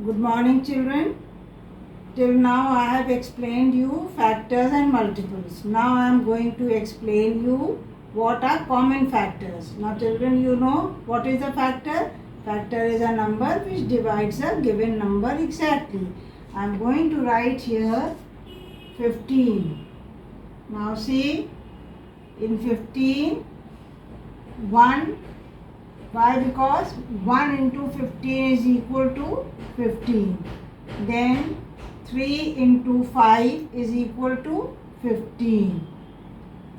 Good morning, children. Till now I have explained you factors and multiples. Now I am going to explain you what are common factors. Now children, you know what is a factor? Factor is a number which divides a given number exactly. I am going to write here 15. Now see, in 15, 1. Why? Because 1 into 15 is equal to 15. Then 3 into 5 is equal to 15.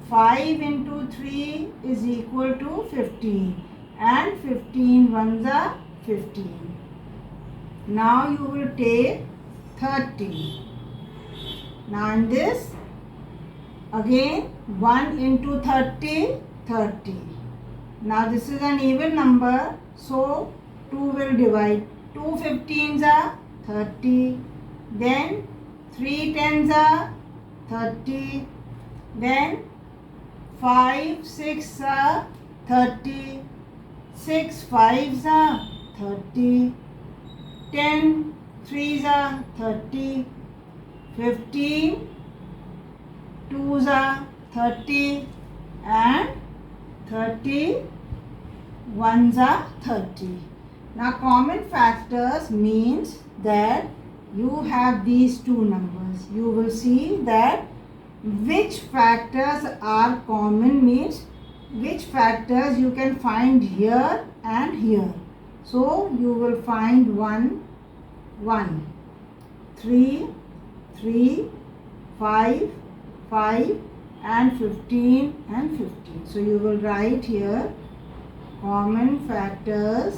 5 into 3 is equal to 15. And 15 ones are 15. Now you will take 30. Now in this, again 1 into 30, 30. Now this is an even number, so 2 will divide. 2 15s are 30. Then 3 10s are 30. Then 5 6 are 30. 6 5s are 30. 10 3s are 30. 15 2s are 30. And 30 ones are 30. Now common factors means that you have these two numbers. You will see that which factors are common means which factors you can find here and here. So you will find 1, 1, 3, 3, 5, 5 and 15 and 15. So you will write here common factors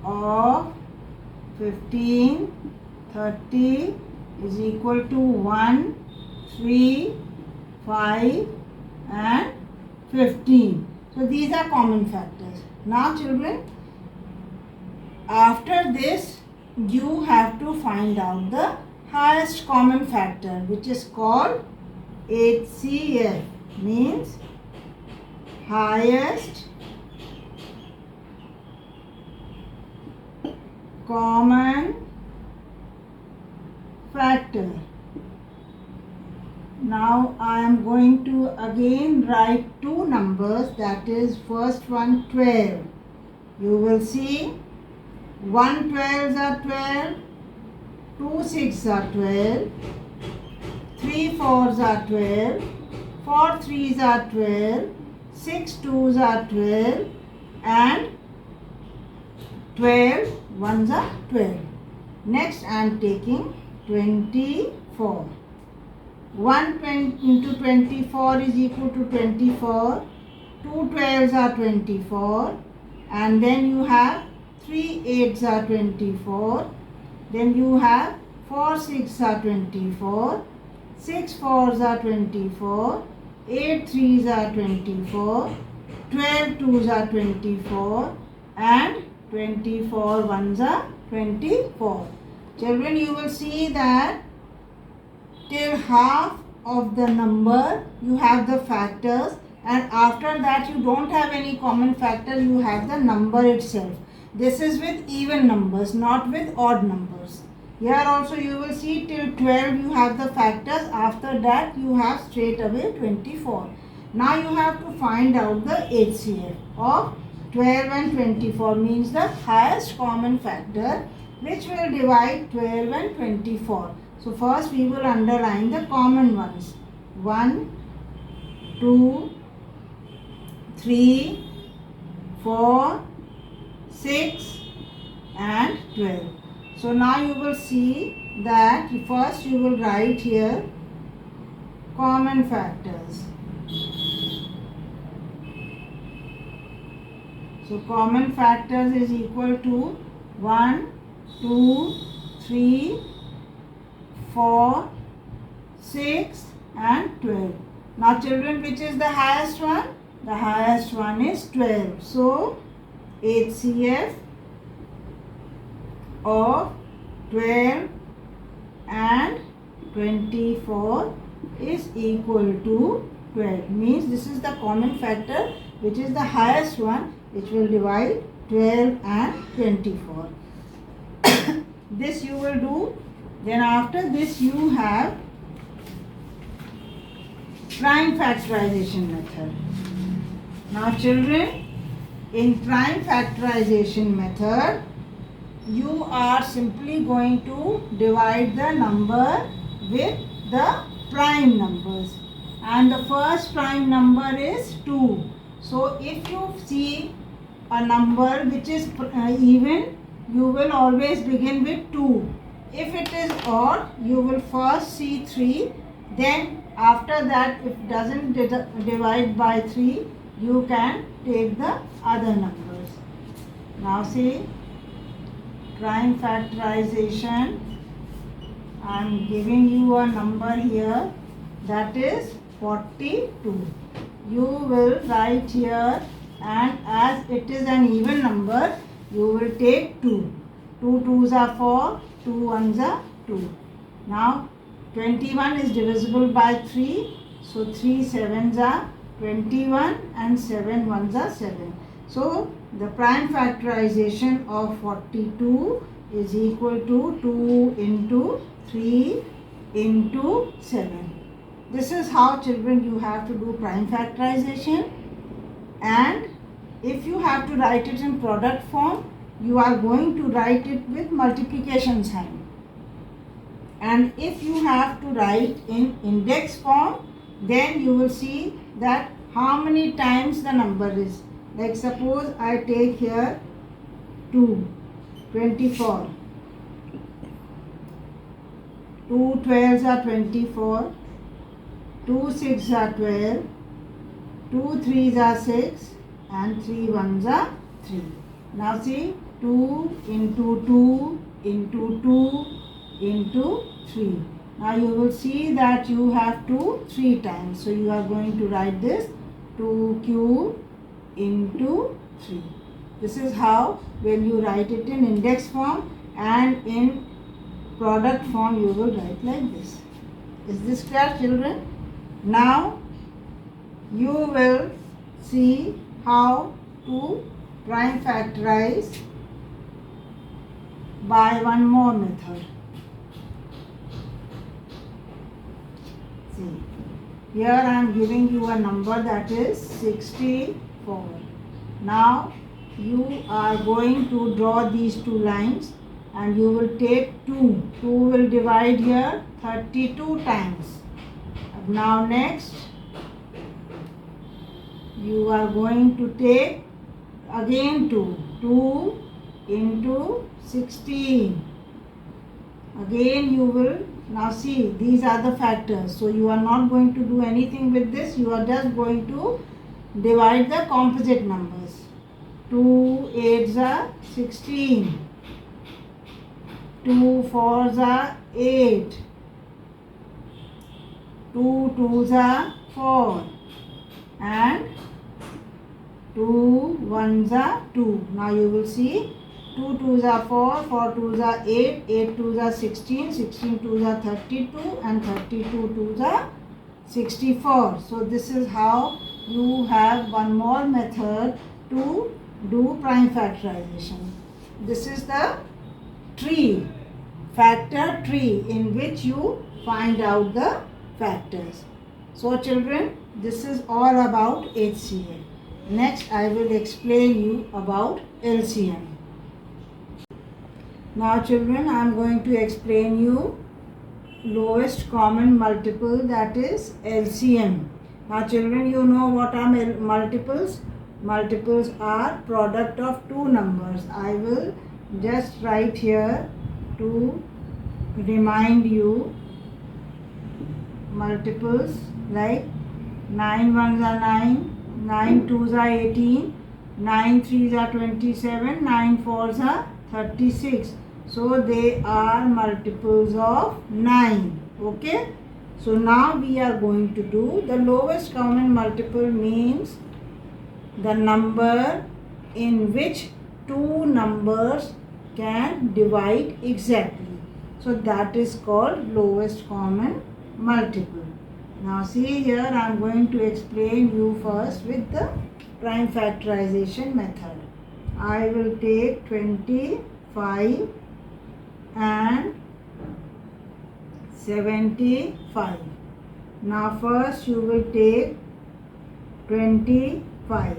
of 15, 30 is equal to 1, 3, 5 and 15. So these are common factors. Now children, after this you have to find out the highest common factor, which is called HCF, means highest common factor. Now I am going to again write two numbers, that is first one 12. You will see 1 12s are 12, 2 6s are 12, 3 4s are 12, 4 3s are 12, 6 2s are 12 and 12 ones are 12. Next I am taking 24. 1 into 24 is equal to 24. 2 12s are 24 and then you have 3 8s are 24. Then you have 4 6 are 24. 6 4s are 24. 8 3s are 24. 12 2s are 24. And 24 ones are 24. Children, you will see that till half of the number you have the factors, and after that you don't have any common factor, you have the number itself. This is with even numbers, not with odd numbers. Here also you will see till 12 you have the factors, after that you have straight away 24. Now you have to find out the HCF of 12 and 24, means the highest common factor which will divide 12 and 24. So first we will underline the common ones. 1, 2, 3, 4, 6 and 12. So now you will see that first you will write here common factors. So common factors is equal to 1, 2, 3, 4, 6 and 12. Now children, which is the highest one? The highest one is 12. So HCF of 12 and 24 is equal to 12. Means this is the common factor which is the highest one, which will divide 12 and 24. This you will do. Then after this you have prime factorization method. Now children, in prime factorization method, you are simply going to divide the number with the prime numbers, and the first prime number is 2. So if you see a number which is even, you will always begin with 2. If it is odd, you will first see 3, then after that if it doesn't divide by 3, you can take the other numbers. Now see, prime factorization, I am giving you a number here, that is 42. You will write here, and as it is an even number, you will take 2. 2 2s are 4, 2 1s are 2. Now 21 is divisible by 3, so 3 7s are 21 and 7 1s are 7. So the prime factorization of 42 is equal to 2 into 3 into 7. This is how children you have to do prime factorization. And if you have to write it in product form, you are going to write it with multiplication sign. And if you have to write in index form, then you will see that how many times the number is. Like suppose I take here 2, 24. 2 12s are 24. 2 6s are 12. 2 3s are 6. And 3 1s are 3. Now see, 2 into 2 into 2 into 3. Now you will see that you have 2 3 times. So you are going to write this 2 cube into 3. This is how when you write it in index form, and in product form you will write like this. Is this clear, children? Now you will see how to prime factorize by one more method. See, here I am giving you a number that is 64. Now you are going to draw these two lines, and you will take 2. 2 will divide here 32 times. Now next you are going to take again 2. 2 into 16. Again you will, now see, these are the factors. So you are not going to do anything with this. You are just going to divide the composite numbers. 2 8s are 16. 2 4s are 8. 2 2s are 4. And 2 1s are 2. Now you will see 2 2s are 4, 4 2s are 8, 8 2s are 16, 16 2s are 32, and 32 2s are 64. So this is how you have one more method to do prime factorization. This is the tree, factor tree, in which you find out the factors. So children, this is all about HCF. Next I will explain you about LCM. Now children, I am going to explain you lowest common multiple, that is LCM. Now children, you know what are multiples? Multiples are product of two numbers. I will just write here to remind you multiples, like 9 1s are 9, 9 2s are 18, 9 3s are 27, 9 4s are 36. So they are multiples of 9. Okay. So now we are going to do the lowest common multiple, means the number in which two numbers can divide exactly. So that is called lowest common multiple. Now see here, I am going to explain you first with the prime factorization method. I will take 25 and 75. Now first you will take 25.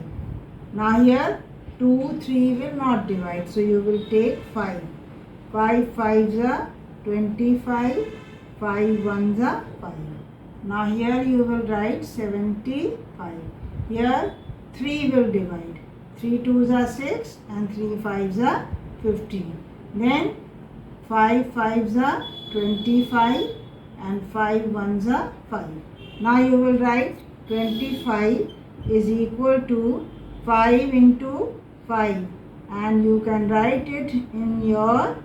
Now here 2, 3 will not divide, so you will take 5. 5 5s are 25, 5 1s are 5. Now here you will write 75. Here 3 will divide. 3 2s are 6 and 3 5s are 15. Then 5 5s are 25 and 5 1s are 5. Now you will write 25 is equal to 5 into 5, and you can write it in your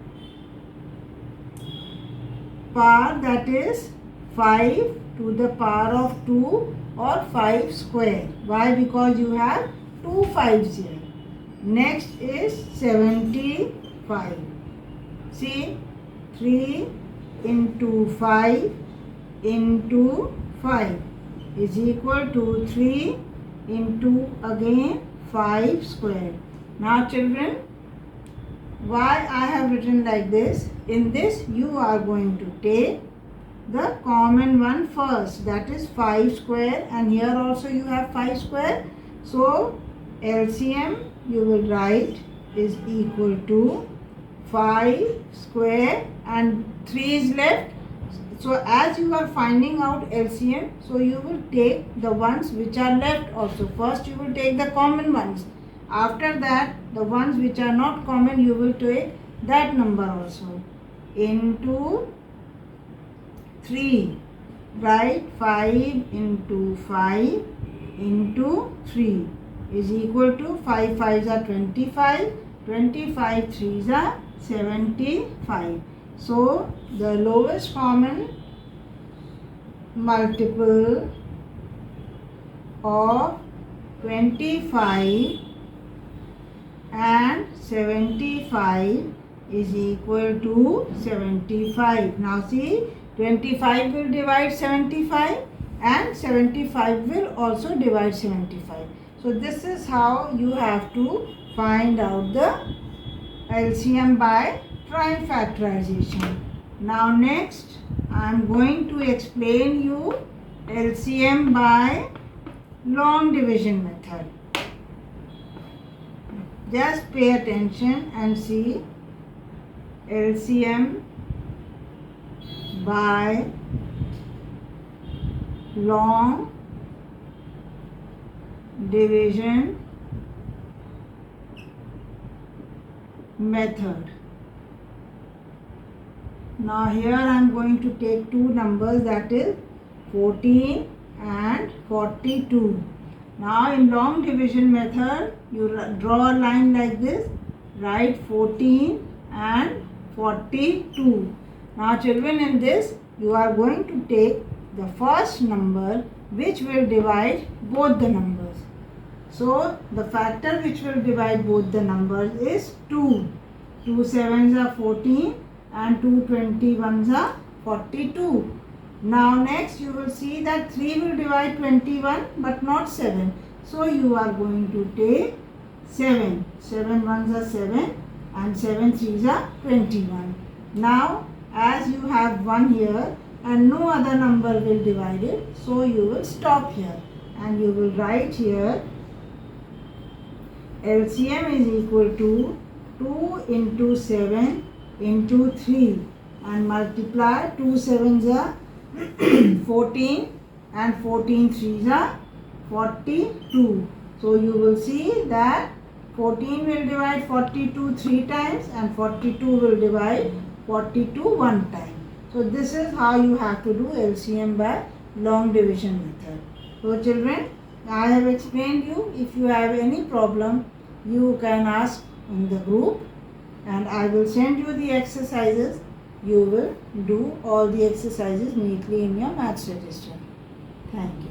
power, that is 5 to the power of 2 or 5 square. Why? Because you have 2 5s here. Next is 75. See, 3 into 5 into 5 is equal to 3 into again 5 square. Now children, why I have written like this? In this you are going to take the common one first, that is 5 square, and here also you have 5 square. So LCM you will write is equal to 5 square and 3 is left. So as you are finding out LCM, so you will take the ones which are left also. First you will take the common ones. After that, the ones which are not common, you will take that number also. Into 3. Write 5 into 5 into 3 is equal to 5 5s are 25, 25 3s are 75. So the lowest common multiple of 25 and 75 is equal to 75. Now see, 25 will divide 75 and 75 will also divide 75. So this is how you have to find out the LCM by prime factorization. Now next I am going to explain you LCM by long division method. Just pay attention and see LCM by long division method. Now here I am going to take two numbers, that is 14 and 42. Now in long division method, you draw a line like this, write 14 and 42. Now children, in this you are going to take the first number which will divide both the numbers. So the factor which will divide both the numbers is 2. 2 7s are 14 and 2 21s are 42. Now next you will see that 3 will divide 21 but not 7. So you are going to take 7. 7 1s are 7 and 7 3s are 21. Now as you have 1 here and no other number will divide it, so you will stop here and you will write here LCM is equal to 2 into 7 into 3 and multiply 2 7s are 14 and 14 3s are 42. So you will see that 14 will divide 42 3 times and 42 will divide 42 1 time. So this is how you have to do LCM by long division method. So children, I have explained you. If you have any problem, you can ask in the group and I will send you the exercises. You will do all the exercises neatly in your maths register. Thank you.